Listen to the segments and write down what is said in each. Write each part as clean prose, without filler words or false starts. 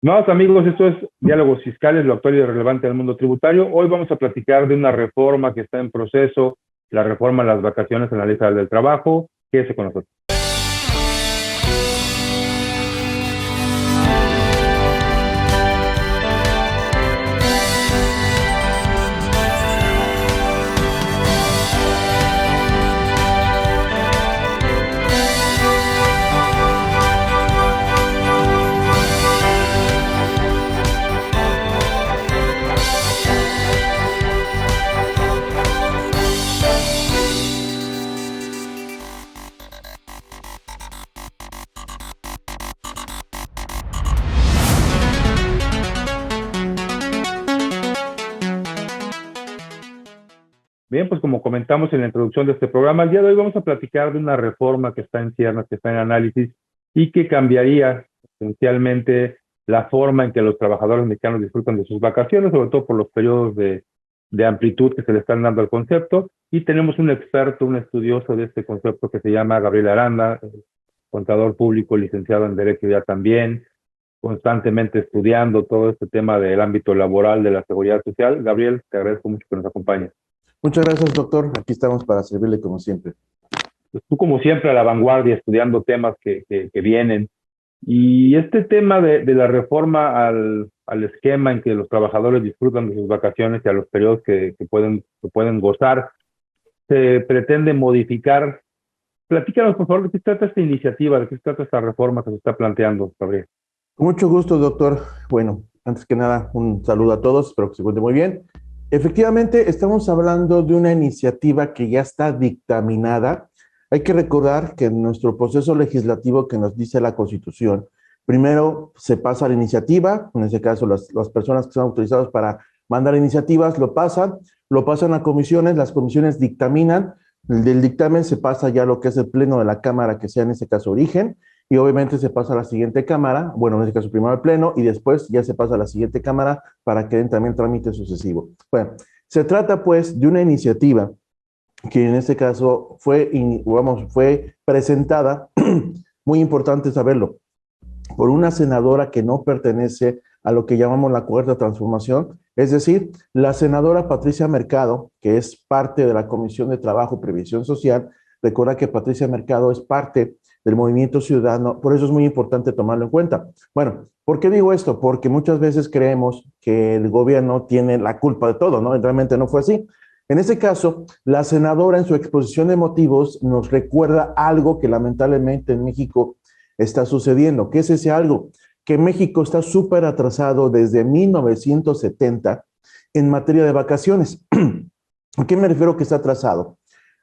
Estimados amigos, esto es Diálogos Fiscales, lo actual y relevante del mundo tributario. Hoy vamos a platicar de una reforma que está en proceso, la reforma a las vacaciones en la ley federal del trabajo. Quédese con nosotros. Bien, pues como comentamos en la introducción de este programa, el día de hoy vamos a platicar de una reforma que está en ciernes, que está en análisis y que cambiaría esencialmente la forma en que los trabajadores mexicanos disfrutan de sus vacaciones, sobre todo por los periodos de amplitud que se le están dando al concepto. Y tenemos un experto, un estudioso de este concepto que se llama Gabriel Aranda, contador público, licenciado en Derecho ya también, constantemente estudiando todo este tema del ámbito laboral, de la seguridad social. Gabriel, te agradezco mucho que nos acompañes. Muchas gracias, doctor. Aquí estamos para servirle como siempre. Tú, como siempre, a la vanguardia, estudiando temas que vienen. Y este tema de la reforma al esquema en que los trabajadores disfrutan de sus vacaciones y a los periodos que pueden gozar, se pretende modificar. Platícanos, por favor, de qué se trata esta iniciativa, de qué se trata esta reforma que se está planteando, Gabriel. Con mucho gusto, doctor. Bueno, antes que nada, un saludo a todos. Espero que se encuentren muy bien. Efectivamente, estamos hablando de una iniciativa que ya está dictaminada. Hay que recordar que en nuestro proceso legislativo que nos dice la Constitución, primero se pasa la iniciativa, en ese caso las personas que son autorizadas para mandar iniciativas lo pasan a comisiones, las comisiones dictaminan, del dictamen se pasa ya lo que es el pleno de la Cámara, que sea en este caso origen, y obviamente se pasa a la siguiente Cámara, bueno, en este caso primero al Pleno, y después ya se pasa a la siguiente Cámara para que den también trámite sucesivo. Bueno, se trata pues de una iniciativa que en este caso fue presentada, muy importante saberlo, por una senadora que no pertenece a lo que llamamos la Cuarta Transformación, es decir, la senadora Patricia Mercado, que es parte de la Comisión de Trabajo y Previsión Social. Recuerda que Patricia Mercado es parte del Movimiento Ciudadano, por eso es muy importante tomarlo en cuenta. Bueno, ¿por qué digo esto? Porque muchas veces creemos que el gobierno tiene la culpa de todo, ¿no? Y realmente no fue así. En este caso, la senadora en su exposición de motivos nos recuerda algo que lamentablemente en México está sucediendo. ¿Qué es ese algo? Que México está súper atrasado desde 1970 en materia de vacaciones. ¿A qué me refiero que está atrasado?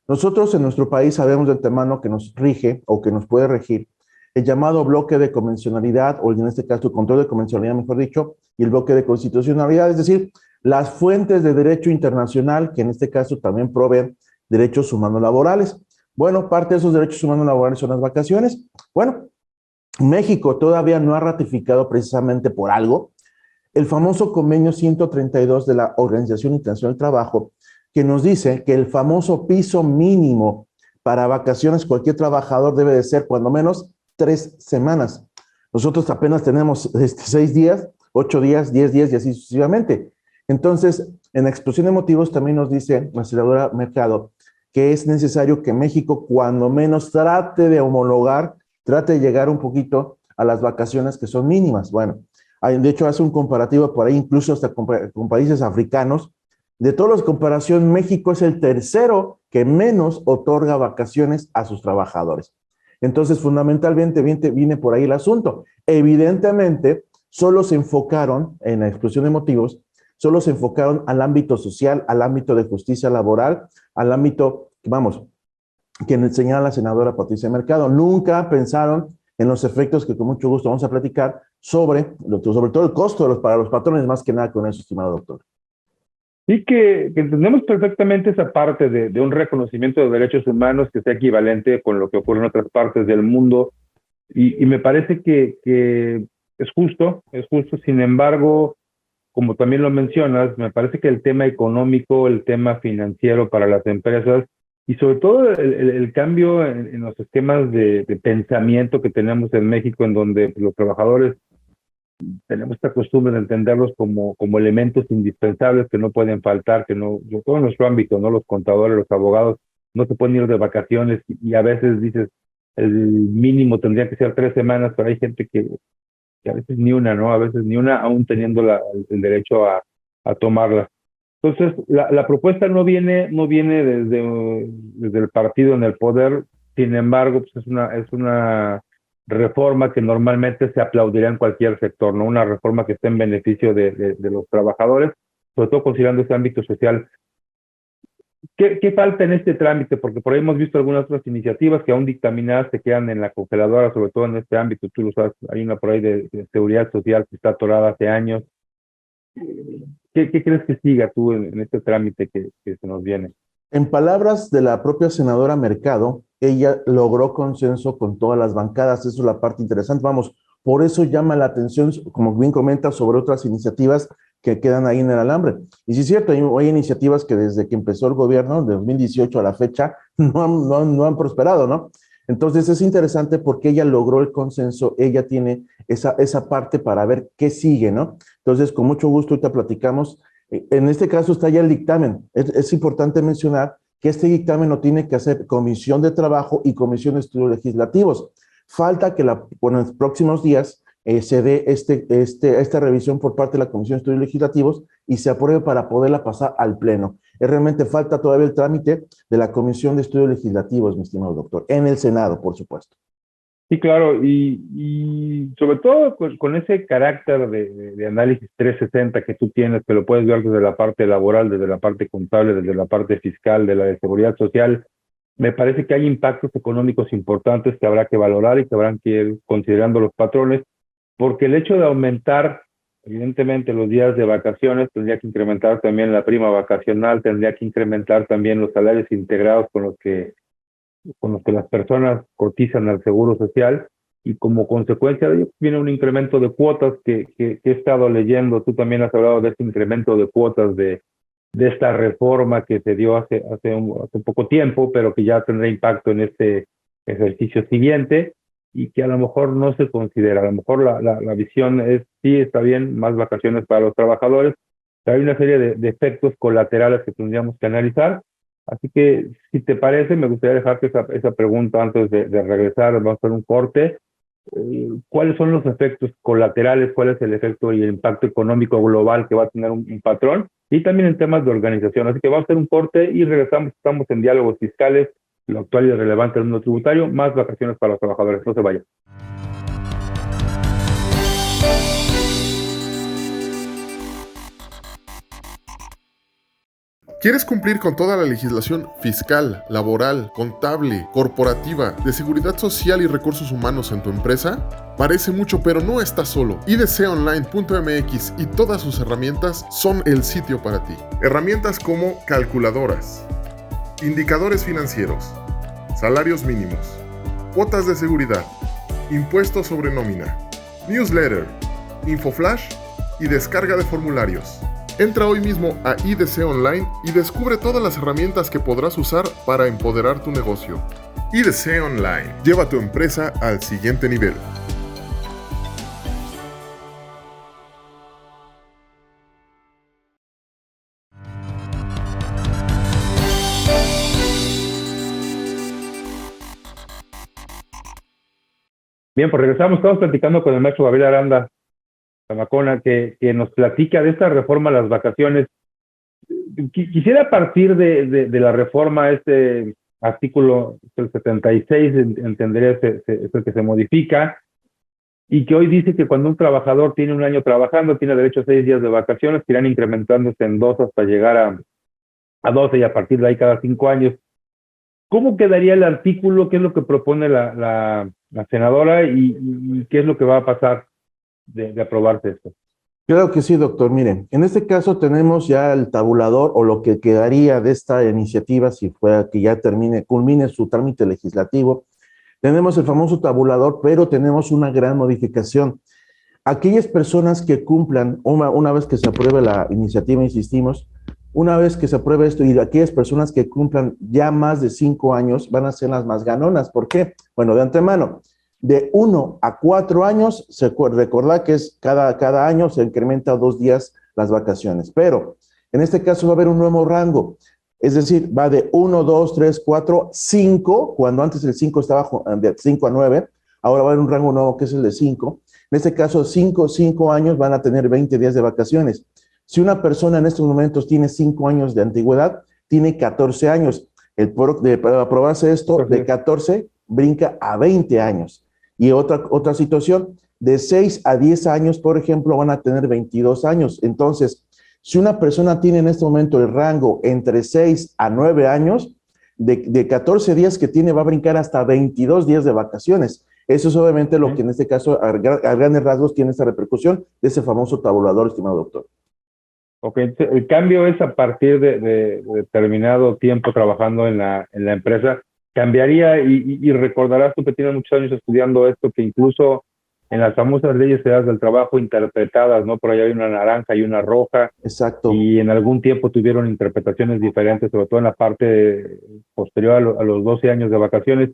Nosotros en nuestro país sabemos de antemano que nos rige o que nos puede regir el llamado bloque de convencionalidad, o en este caso control de convencionalidad, mejor dicho, y el bloque de constitucionalidad, es decir, las fuentes de derecho internacional, que en este caso también proveen derechos humanos laborales. Bueno, parte de esos derechos humanos laborales son las vacaciones. Bueno, México todavía no ha ratificado, precisamente por algo, el famoso convenio 132 de la Organización Internacional del Trabajo, que nos dice que el famoso piso mínimo para vacaciones, cualquier trabajador debe de ser cuando menos 3 semanas. Nosotros apenas tenemos 6 días, 8 días, 10 días y así sucesivamente. Entonces, en la exposición de motivos también nos dice la senadora Mercado que es necesario que México cuando menos trate de homologar, trate de llegar un poquito a las vacaciones que son mínimas. Bueno, de hecho hace un comparativo por ahí, incluso hasta con países africanos. De todas las comparaciones, México es el tercero que menos otorga vacaciones a sus trabajadores. Entonces, fundamentalmente viene por ahí el asunto. Evidentemente, solo se enfocaron, en la exposición de motivos, solo se enfocaron al ámbito social, al ámbito de justicia laboral, al ámbito, vamos, que enseñaba la senadora Patricia Mercado. Nunca pensaron en los efectos que con mucho gusto vamos a platicar sobre todo el costo para los patrones, más que nada con eso, estimado doctor. Y que entendemos perfectamente esa parte de un reconocimiento de derechos humanos que sea equivalente con lo que ocurre en otras partes del mundo. Y me parece que es justo, sin embargo, como también lo mencionas, me parece que el tema económico, el tema financiero para las empresas y sobre todo el cambio en los esquemas de pensamiento que tenemos en México, en donde los trabajadores tenemos esta costumbre de entenderlos como elementos indispensables que no pueden faltar, que no, todo en nuestro ámbito, ¿no? Los contadores, los abogados, no se pueden ir de vacaciones y a veces dices, el mínimo tendría que ser 3 semanas, pero hay gente que a veces ni una, ¿no? A veces ni una, aún teniendo el derecho a tomarla. Entonces, la propuesta no viene desde el partido en el poder, sin embargo, pues es una reforma que normalmente se aplaudiría en cualquier sector, ¿no? Una reforma que esté en beneficio de los trabajadores, sobre todo considerando ese ámbito social. ¿Qué falta en este trámite? Porque por ahí hemos visto algunas otras iniciativas que aún dictaminadas se quedan en la congeladora, sobre todo en este ámbito, tú lo sabes, hay una por ahí de seguridad social que está atorada hace años. ¿Qué crees que siga tú en este trámite que se nos viene? En palabras de la propia senadora Mercado, ella logró consenso con todas las bancadas. Eso es la parte interesante. Vamos, por eso llama la atención, como bien comenta, sobre otras iniciativas que quedan ahí en el alambre. Y sí es cierto, hay iniciativas que desde que empezó el gobierno, de 2018 a la fecha, no han prosperado, ¿no? Entonces es interesante porque ella logró el consenso, ella tiene esa parte para ver qué sigue, ¿no? Entonces, con mucho gusto ahorita platicamos. En este caso está ya el dictamen. Es importante mencionar que este dictamen lo tiene que hacer Comisión de Trabajo y Comisión de Estudios Legislativos. Falta que en los próximos días se dé esta revisión por parte de la Comisión de Estudios Legislativos y se apruebe para poderla pasar al Pleno. Realmente falta todavía el trámite de la Comisión de Estudios Legislativos, mi estimado doctor, en el Senado, por supuesto. Sí, claro, y sobre todo con ese carácter de análisis 360 que tú tienes, que lo puedes ver desde la parte laboral, desde la parte contable, desde la parte fiscal, de la de seguridad social, me parece que hay impactos económicos importantes que habrá que valorar y que habrán que ir considerando los patrones, porque el hecho de aumentar, evidentemente, los días de vacaciones, tendría que incrementar también la prima vacacional, tendría que incrementar también los salarios integrados con los que las personas cotizan al Seguro Social, y como consecuencia de ello viene un incremento de cuotas que he estado leyendo. Tú también has hablado de este incremento de cuotas de esta reforma que se dio hace poco tiempo, pero que ya tendrá impacto en este ejercicio siguiente y que a lo mejor no se considera. A lo mejor la visión es, sí, está bien, más vacaciones para los trabajadores, pero hay una serie de efectos colaterales que tendríamos que analizar. Así que, si te parece, me gustaría dejarte esa pregunta antes de regresar. Vamos a hacer un corte. ¿Cuáles son los efectos colaterales? ¿Cuál es el efecto y el impacto económico global que va a tener un patrón? Y también en temas de organización. Así que vamos a hacer un corte y regresamos. Estamos en Diálogos Fiscales, lo actual y relevante del mundo tributario, más vacaciones para los trabajadores. No se vayan. ¿Quieres cumplir con toda la legislación fiscal, laboral, contable, corporativa, de seguridad social y recursos humanos en tu empresa? Parece mucho, pero no estás solo. idconline.mx y todas sus herramientas son el sitio para ti. Herramientas como calculadoras, indicadores financieros, salarios mínimos, cuotas de seguridad, impuestos sobre nómina, newsletter, infoflash y descarga de formularios. Entra hoy mismo a IDC Online y descubre todas las herramientas que podrás usar para empoderar tu negocio. IDC Online. Lleva tu empresa al siguiente nivel. Bien, pues regresamos. Estamos platicando con el maestro Gabriel Aranda Zamacona, que nos platica de esta reforma a las vacaciones. Quisiera partir de la reforma, este artículo, el 76, entendería es el que se modifica, y que hoy dice que cuando un trabajador tiene un año trabajando, tiene derecho a 6 días de vacaciones, que irán incrementándose en 2 hasta llegar a 12, y a partir de ahí cada 5 años. ¿Cómo quedaría el artículo? ¿Qué es lo que propone la senadora y qué es lo que va a pasar de aprobarse esto? Claro que sí, doctor. Miren, en este caso tenemos ya el tabulador o lo que quedaría de esta iniciativa si fuera que ya culmine su trámite legislativo. Tenemos el famoso tabulador, pero tenemos una gran modificación. Aquellas personas que cumplan, una vez que se apruebe la iniciativa, insistimos, una vez que se apruebe esto y aquellas personas que cumplan ya más de 5 años van a ser las más ganonas. ¿Por qué? Bueno, de antemano, De 1 a 4 años, recordad que es cada año se incrementa 2 días las vacaciones, pero en este caso va a haber un nuevo rango, es decir, va de 1, 2, 3, 4, 5, cuando antes el 5 estaba de 5 a 9, ahora va a haber un rango nuevo que es el de 5. En este caso, 5 años van a tener 20 días de vacaciones. Si una persona en estos momentos tiene 5 años de antigüedad, tiene 14 años. Para aprobarse esto, de 14 brinca a 20 años. Y otra situación, de 6 a 10 años, por ejemplo, van a tener 22 años. Entonces, si una persona tiene en este momento el rango entre 6 a 9 años, de 14 días que tiene va a brincar hasta 22 días de vacaciones. Eso es obviamente lo que en este caso, a grandes rasgos, tiene esta repercusión de ese famoso tabulador, estimado doctor. Ok, el cambio es a partir de determinado tiempo trabajando en la empresa. Cambiaría, y recordarás tú que tienes muchos años estudiando esto, que incluso en las famosas leyes federales del trabajo interpretadas, ¿no? Por allá hay una naranja y una roja. Exacto. Y en algún tiempo tuvieron interpretaciones diferentes, sobre todo en la parte posterior a los 12 años de vacaciones.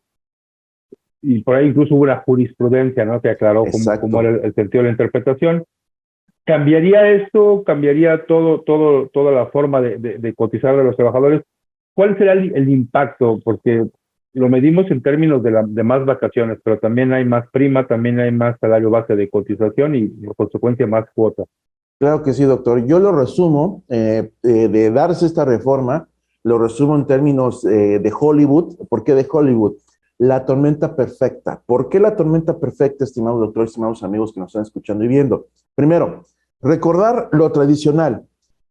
Y por ahí incluso hubo una jurisprudencia, ¿no? Que aclaró cómo era el sentido de la interpretación. ¿Cambiaría esto? ¿Cambiaría toda la forma de cotizar a los trabajadores? ¿Cuál será el impacto? Porque lo medimos en términos de más vacaciones, pero también hay más prima, también hay más salario base de cotización y, por consecuencia, más cuotas. Claro que sí, doctor. Yo lo resumo, de darse esta reforma, lo resumo en términos de Hollywood. ¿Por qué de Hollywood? La tormenta perfecta. ¿Por qué la tormenta perfecta, estimado doctor, estimados amigos que nos están escuchando y viendo? Primero, recordar lo tradicional.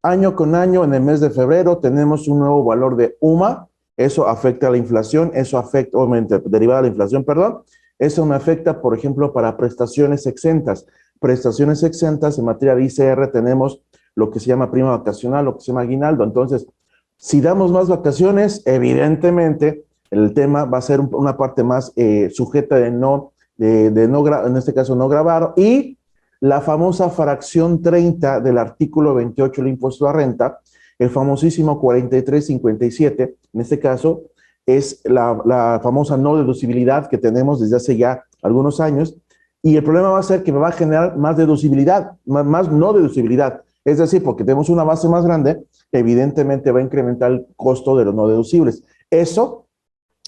Año con año, en el mes de febrero, tenemos un nuevo valor de UMA. Eso afecta a la inflación, eso afecta, obviamente, derivada de la inflación, perdón. Eso me afecta, por ejemplo, para prestaciones exentas. Prestaciones exentas en materia de ICR tenemos lo que se llama prima vacacional, lo que se llama aguinaldo. Entonces, si damos más vacaciones, evidentemente el tema va a ser una parte más sujeta de no en este caso no grabar, y la famosa fracción 30 del artículo 28 del impuesto a renta, el famosísimo 4357, en este caso es la famosa no deducibilidad que tenemos desde hace ya algunos años. Y el problema va a ser que me va a generar más deducibilidad, más no deducibilidad. Es decir, porque tenemos una base más grande, evidentemente va a incrementar el costo de los no deducibles. Eso,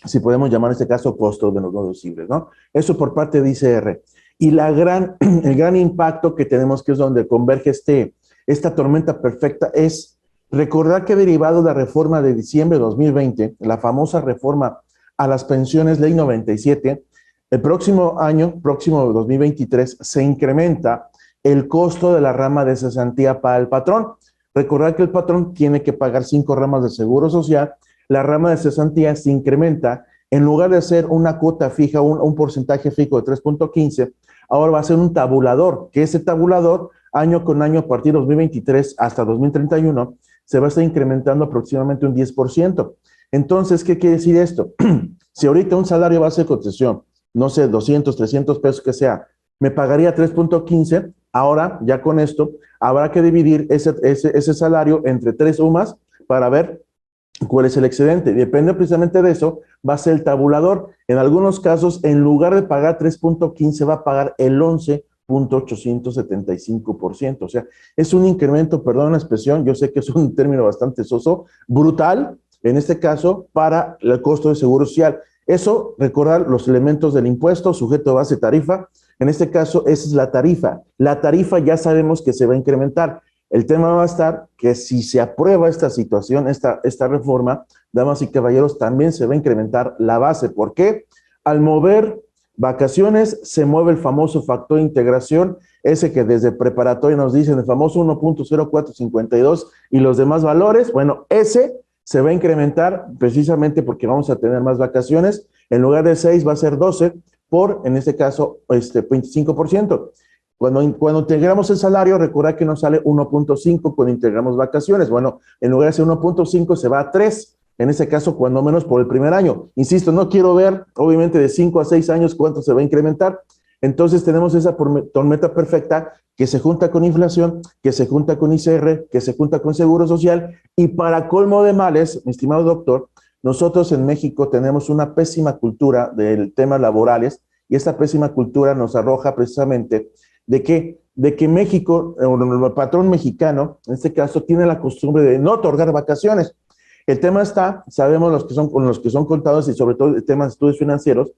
si podemos llamar en este caso costo de los no deducibles, ¿no? Eso por parte de ICR. Y el gran impacto que tenemos, que es donde converge esta tormenta perfecta, es recordar que derivado de la reforma de diciembre de 2020, la famosa reforma a las pensiones, ley 97, el próximo 2023, se incrementa el costo de la rama de cesantía para el patrón. Recordar que el patrón tiene que pagar 5 ramas de seguro social. La rama de cesantía se incrementa, en lugar de ser una cuota fija, un porcentaje fijo de 3.15, ahora va a ser un tabulador, que ese tabulador, año con año, a partir de 2023 hasta 2031, se va a estar incrementando aproximadamente un 10%. Entonces, ¿qué quiere decir esto? Si ahorita un salario base de cotización, no sé, 200, 300 pesos que sea, me pagaría 3.15, ahora ya con esto habrá que dividir ese salario entre 3 UMAS para ver cuál es el excedente. Depende precisamente de eso, va a ser el tabulador. En algunos casos, en lugar de pagar 3.15, va a pagar el 11.875%. O sea, es un incremento, perdón la expresión, yo sé que es un término bastante soso, brutal, en este caso, para el costo de seguro social. Eso, recordar los elementos del impuesto, sujeto, base, tarifa. En este caso, esa es la tarifa. La tarifa ya sabemos que se va a incrementar. El tema va a estar que si se aprueba esta situación, esta reforma, damas y caballeros, también se va a incrementar la base. ¿Por qué? Al mover vacaciones, se mueve el famoso factor de integración, ese que desde preparatoria nos dicen, el famoso 1.0452 y los demás valores. Bueno, ese se va a incrementar precisamente porque vamos a tener más vacaciones. En lugar de 6 va a ser 12 por, en este caso, 25%. Cuando integramos el salario, recuerda que nos sale 1.5 cuando integramos vacaciones. Bueno, en lugar de ser 1.5 se va a 3, en ese caso, cuando menos por el primer año. Insisto, no quiero ver, obviamente, de 5 a 6 años cuánto se va a incrementar. Entonces tenemos esa tormenta perfecta que se junta con inflación, que se junta con ICR, que se junta con Seguro Social, y para colmo de males, mi estimado doctor, nosotros en México tenemos una pésima cultura del temas laborales, y esta pésima cultura nos arroja precisamente de que México, el patrón mexicano, en este caso, tiene la costumbre de no otorgar vacaciones. El tema está, sabemos con los que son contadores y sobre todo el tema de estudios financieros,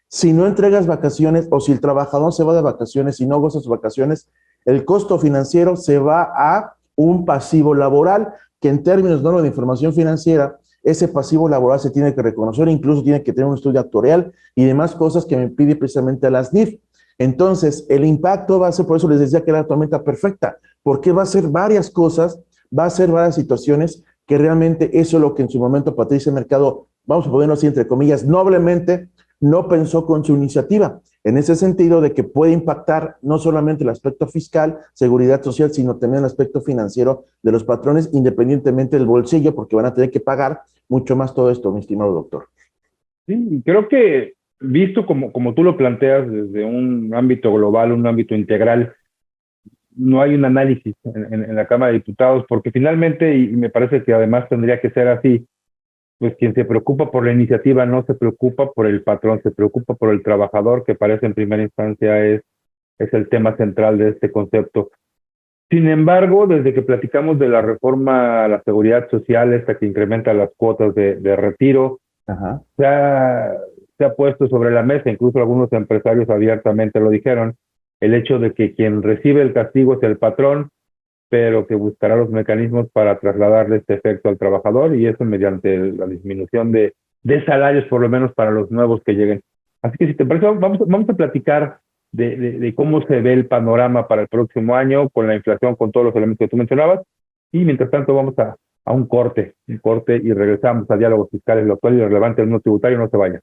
si no entregas vacaciones o si el trabajador se va de vacaciones y no goza sus vacaciones, el costo financiero se va a un pasivo laboral, que en términos ¿no? de información financiera, ese pasivo laboral se tiene que reconocer, incluso tiene que tener un estudio actuarial y demás cosas que me pide precisamente la SNIF. Entonces, el impacto va a ser, por eso les decía que era la tormenta perfecta, porque va a ser varias cosas, va a ser varias situaciones que realmente eso es lo que en su momento Patricia Mercado, vamos a ponerlo así entre comillas, noblemente no pensó con su iniciativa, en ese sentido de que puede impactar no solamente el aspecto fiscal, seguridad social, sino también el aspecto financiero de los patrones, independientemente del bolsillo, porque van a tener que pagar mucho más todo esto, mi estimado doctor. Sí, creo que visto como tú lo planteas desde un ámbito global, un ámbito integral, no hay un análisis en la Cámara de Diputados, porque finalmente, y me parece que además tendría que ser así, pues quien se preocupa por la iniciativa no se preocupa por el patrón, se preocupa por el trabajador, que parece en primera instancia es el tema central de este concepto. Sin embargo, desde que platicamos de la reforma a la seguridad social, esta que incrementa las cuotas de retiro, Ajá. se ha puesto sobre la mesa, incluso algunos empresarios abiertamente lo dijeron, el hecho de que quien recibe el castigo es el patrón, pero que buscará los mecanismos para trasladarle este efecto al trabajador, y eso mediante la disminución de salarios, por lo menos para los nuevos que lleguen. Así que si te parece, vamos a platicar de cómo se ve el panorama para el próximo año, con la inflación, con todos los elementos que tú mencionabas, y mientras tanto vamos a un corte, y regresamos a Diálogos Fiscales, lo actual y lo relevante del mundo tributario. No se vaya.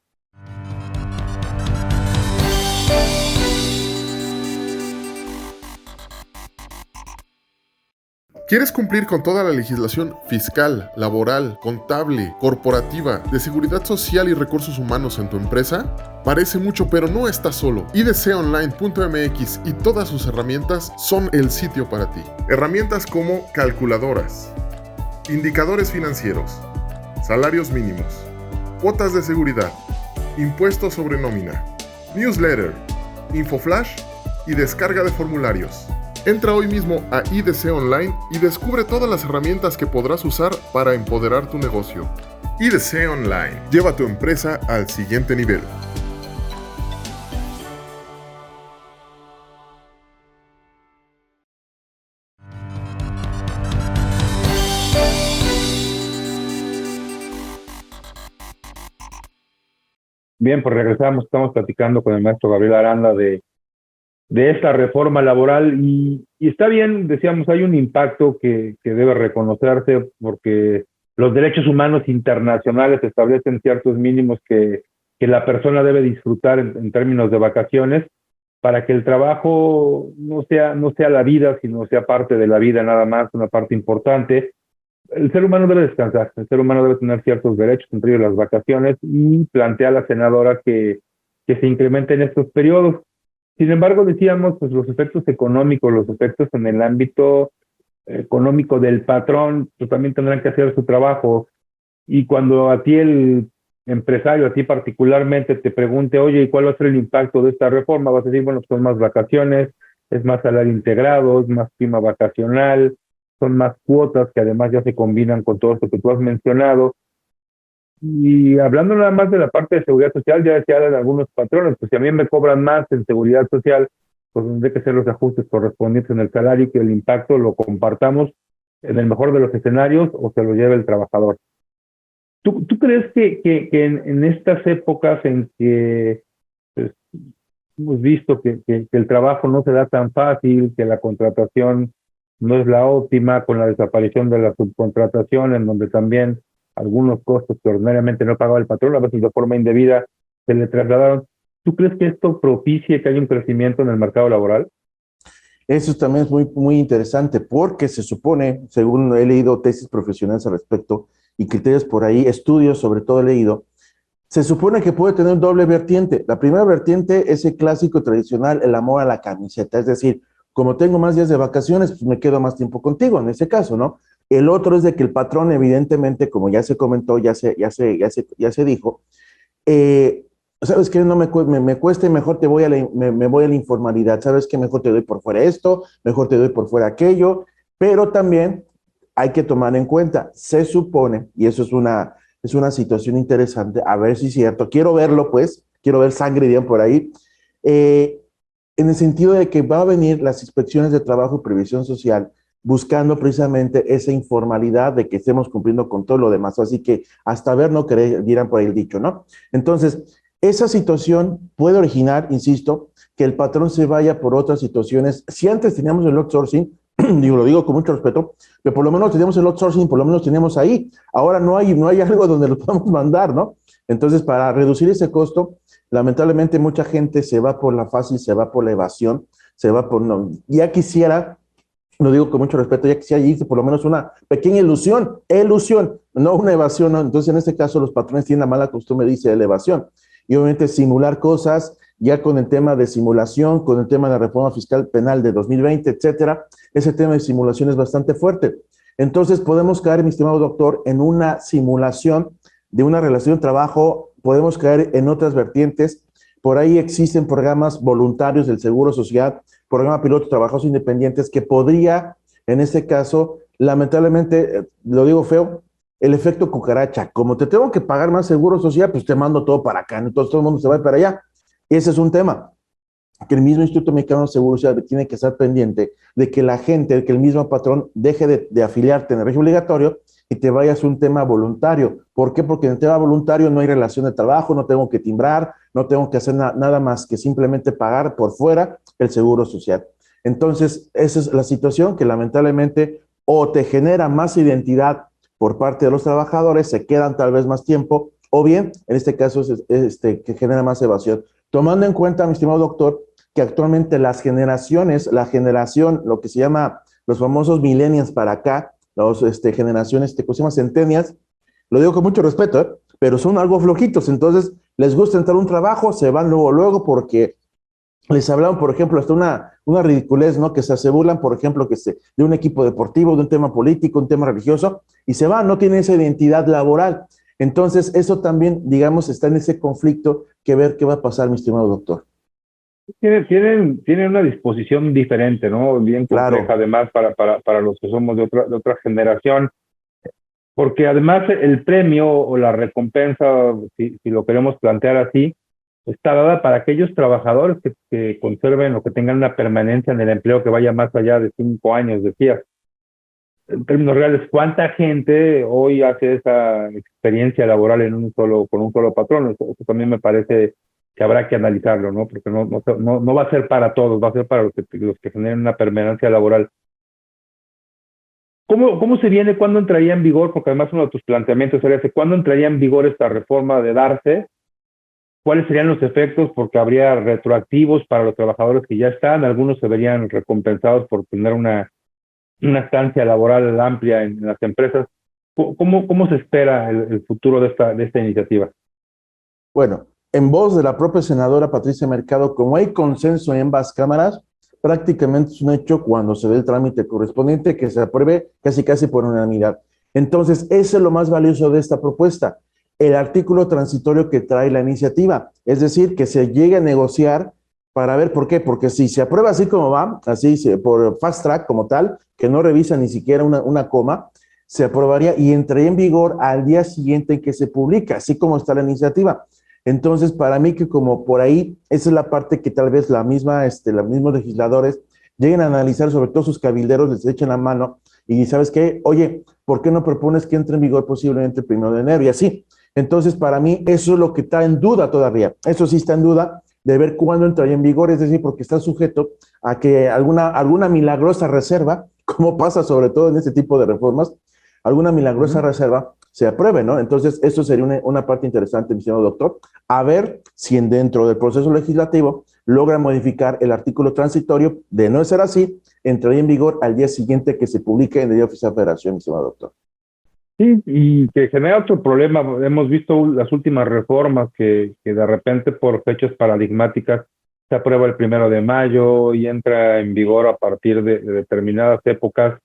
¿Quieres cumplir con toda la legislación fiscal, laboral, contable, corporativa, de seguridad social y recursos humanos en tu empresa? Parece mucho, pero no estás solo. idconline.mx y todas sus herramientas son el sitio para ti. Herramientas como calculadoras, indicadores financieros, salarios mínimos, cuotas de seguridad, impuestos sobre nómina, newsletter, infoflash y descarga de formularios. Entra hoy mismo a IDC Online y descubre todas las herramientas que podrás usar para empoderar tu negocio. IDC Online. Lleva tu empresa al siguiente nivel. Bien, pues regresamos, estamos platicando con el maestro Gabriel Aranda de esta reforma laboral y está bien, decíamos, hay un impacto que debe reconocerse porque los derechos humanos internacionales establecen ciertos mínimos que la persona debe disfrutar en términos de vacaciones para que el trabajo no sea la vida, sino sea parte de la vida nada más, una parte importante. El ser humano debe descansar, el ser humano debe tener ciertos derechos, entre ellos las vacaciones, y plantea la senadora que se incrementen estos periodos. Sin embargo, decíamos, pues los efectos económicos, los efectos en el ámbito económico del patrón, pues también tendrán que hacer su trabajo. Y cuando a ti el empresario, a ti particularmente, te pregunte, oye, ¿y cuál va a ser el impacto de esta reforma? Vas a decir, bueno, son más vacaciones, es más salario integrado, es más prima vacacional, son más cuotas que además ya se combinan con todo esto que tú has mencionado. Y hablando nada más de la parte de seguridad social, ya decían algunos patrones, pues si a mí me cobran más en seguridad social, pues tendré que hacer los ajustes correspondientes en el salario y que el impacto lo compartamos en el mejor de los escenarios o se lo lleve el trabajador. ¿Tú crees que en estas épocas en que pues, hemos visto que el trabajo no se da tan fácil, que la contratación no es la óptima, con la desaparición de la subcontratación, en donde también algunos costos que ordinariamente no pagaba el patrón, a veces de forma indebida, se le trasladaron? ¿Tú crees que esto propicie que haya un crecimiento en el mercado laboral? Eso también es muy, muy interesante porque se supone, según he leído tesis profesionales al respecto y criterios por ahí, estudios sobre todo he leído, se supone que puede tener un doble vertiente. La primera vertiente es el clásico tradicional, el amor a la camiseta, es decir, como tengo más días de vacaciones, pues me quedo más tiempo contigo, en ese caso, ¿no? El otro es de que el patrón, evidentemente, como ya se comentó, ya se dijo, ¿sabes qué? No me cuesta y mejor me voy a la informalidad. ¿Sabes qué? Mejor te doy por fuera esto, mejor te doy por fuera aquello, pero también hay que tomar en cuenta, se supone, y eso es una situación interesante, a ver si es cierto, quiero verlo pues, quiero ver sangre bien por ahí, eh, en el sentido de que va a venir las inspecciones de trabajo y previsión social buscando precisamente esa informalidad de que estemos cumpliendo con todo lo demás. Así que hasta ver no querer, dirán por ahí el dicho, ¿no? Entonces, esa situación puede originar, insisto, que el patrón se vaya por otras situaciones. Si antes teníamos el outsourcing, lo digo con mucho respeto, pero por lo menos teníamos el outsourcing, por lo menos teníamos ahí. Ahora no hay algo donde lo podamos mandar, ¿no? Entonces, para reducir ese costo, lamentablemente mucha gente se va por la fácil, se va por la evasión, se va por... No, ya quisiera, lo digo con mucho respeto, ya quisiera irse por lo menos una pequeña ilusión, no una evasión, ¿no? Entonces, en este caso, los patrones tienen la mala costumbre, dice, de la evasión. Y obviamente simular cosas, ya con el tema de simulación, con el tema de la reforma fiscal penal de 2020, etcétera, ese tema de simulación es bastante fuerte. Entonces, podemos caer, mi estimado doctor, en una simulación de una relación de trabajo, podemos caer en otras vertientes. Por ahí existen programas voluntarios del Seguro Social, programa piloto de trabajos independientes, que podría, en este caso, lamentablemente, lo digo feo, el efecto cucaracha. Como te tengo que pagar más seguro social, pues te mando todo para acá. Entonces todo el mundo se va para allá. Ese es un tema que el mismo Instituto Mexicano de Seguro Social tiene que estar pendiente de que la gente, que el mismo patrón deje de afiliarte en el régimen obligatorio y te vayas a un tema voluntario. ¿Por qué? Porque en el tema voluntario no hay relación de trabajo, no tengo que timbrar, no tengo que hacer nada más que simplemente pagar por fuera el seguro social. Entonces, esa es la situación que lamentablemente o te genera más identidad por parte de los trabajadores, se quedan tal vez más tiempo, o bien, en este caso, que genera más evasión. Tomando en cuenta, mi estimado doctor, que actualmente las generaciones, la generación, lo que se llama los famosos millennials para acá, las generaciones, ¿cómo se llama? Centennials, lo digo con mucho respeto, pero son algo flojitos, entonces les gusta entrar a un trabajo, se van luego porque les hablaban, por ejemplo, hasta una ridiculez, ¿no? Que se burlan, por ejemplo, de un equipo deportivo, de un tema político, un tema religioso, y se van, no tienen esa identidad laboral. Entonces, eso también, digamos, está en ese conflicto que ver qué va a pasar, mi estimado doctor. Tienen una disposición diferente, ¿no? Bien compleja, Claro, además, para los que somos de otra generación, porque además el premio o la recompensa, si lo queremos plantear así, está dada para aquellos trabajadores que conserven o que tengan una permanencia en el empleo que vaya más allá de 5 años, decías. En términos reales, ¿cuánta gente hoy hace esa experiencia laboral con un solo patrón? Eso también me parece que habrá que analizarlo, ¿no? Porque no va a ser para todos, va a ser para los que generen una permanencia laboral. ¿Cómo se viene? ¿Cuándo entraría en vigor? Porque además uno de tus planteamientos era ese, ¿cuándo entraría en vigor esta reforma de darse? ¿Cuáles serían los efectos? Porque habría retroactivos para los trabajadores que ya están, algunos se verían recompensados por tener una estancia laboral amplia en las empresas. ¿Cómo se espera el futuro de esta iniciativa? bueno, en voz de la propia senadora Patricia Mercado, como hay consenso en ambas cámaras, prácticamente es un hecho cuando se dé el trámite correspondiente que se apruebe casi por unanimidad. Entonces, eso es lo más valioso de esta propuesta, el artículo transitorio que trae la iniciativa, es decir, que se llegue a negociar para ver por qué, porque si se aprueba así como va, por fast track como tal, que no revisa ni siquiera una coma, se aprobaría y entraría en vigor al día siguiente en que se publica, así como está la iniciativa. Entonces, para mí que como por ahí, esa es la parte que tal vez los mismos legisladores lleguen a analizar, sobre todo sus cabilderos, les echen la mano y ¿sabes qué? Oye, ¿por qué no propones que entre en vigor posiblemente el 1 de enero? Y así. Entonces, para mí, eso es lo que está en duda todavía. Eso sí está en duda de ver cuándo entraría en vigor, es decir, porque está sujeto a que alguna milagrosa reserva, como pasa sobre todo en este tipo de reformas, alguna milagrosa reserva se apruebe, ¿no? Entonces, eso sería una parte interesante, mi señor doctor, a ver si dentro del proceso legislativo logra modificar el artículo transitorio. De no ser así, entraría en vigor al día siguiente que se publique en el Diario Oficial de la Federación, mi señor doctor. Sí, y que genera otro problema. Hemos visto las últimas reformas que de repente por fechas paradigmáticas se aprueba el 1 de mayo y entra en vigor a partir de determinadas épocas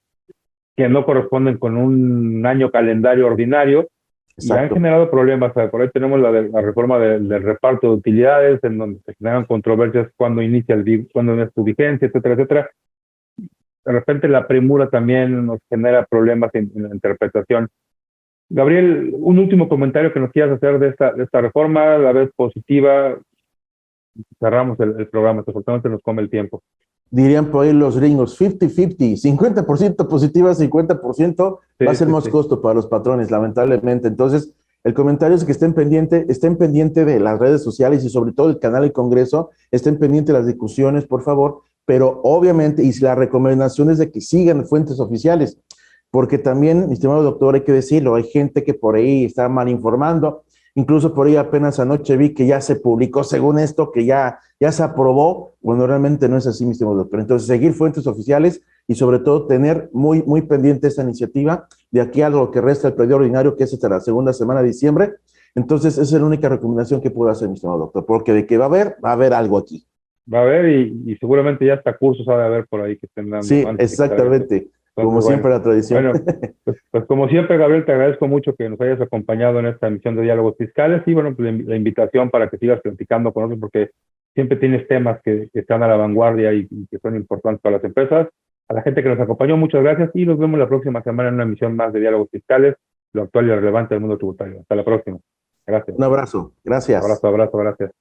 que no corresponden con un año calendario ordinario y han Exacto. generado problemas. Por ahí tenemos la reforma del reparto de utilidades, en donde se generan controversias cuando cuando es su vigencia, etcétera, etcétera. De repente la premura también nos genera problemas en la interpretación. Gabriel, un último comentario que nos quieras hacer de esta reforma, la ves positiva. Cerramos el programa, desafortunadamente nos come el tiempo. Dirían por ahí los gringos, 50-50, 50% positiva, 50% va a ser más costo para los patrones, lamentablemente. Entonces, el comentario es que estén pendiente de las redes sociales y sobre todo el canal del Congreso, estén pendientes de las discusiones, por favor, pero obviamente, y la recomendación es de que sigan fuentes oficiales, porque también, mi estimado doctor, hay que decirlo, hay gente que por ahí está mal informando. Incluso por ahí apenas anoche vi que ya se publicó, según esto, que ya se aprobó. Bueno, realmente no es así, mi estimado doctor. Entonces, seguir fuentes oficiales y sobre todo tener muy, muy pendiente esta iniciativa de aquí a lo que resta del periodo ordinario, que es hasta la segunda semana de diciembre. Entonces, esa es la única recomendación que puedo hacer, mi estimado doctor, porque de que va a haber algo aquí. Va a haber y seguramente ya hasta cursos ha de haber por ahí que estén dando. Sí, exactamente. Como siempre la tradición. Bueno, pues como siempre, Gabriel, te agradezco mucho que nos hayas acompañado en esta emisión de Diálogos Fiscales y bueno, pues la invitación para que sigas platicando con nosotros porque siempre tienes temas que están a la vanguardia y que son importantes para las empresas. A la gente que nos acompañó, muchas gracias y nos vemos la próxima semana en una emisión más de Diálogos Fiscales, lo actual y lo relevante del mundo tributario. Hasta la próxima. Gracias. Un abrazo. Gracias. Abrazo, gracias.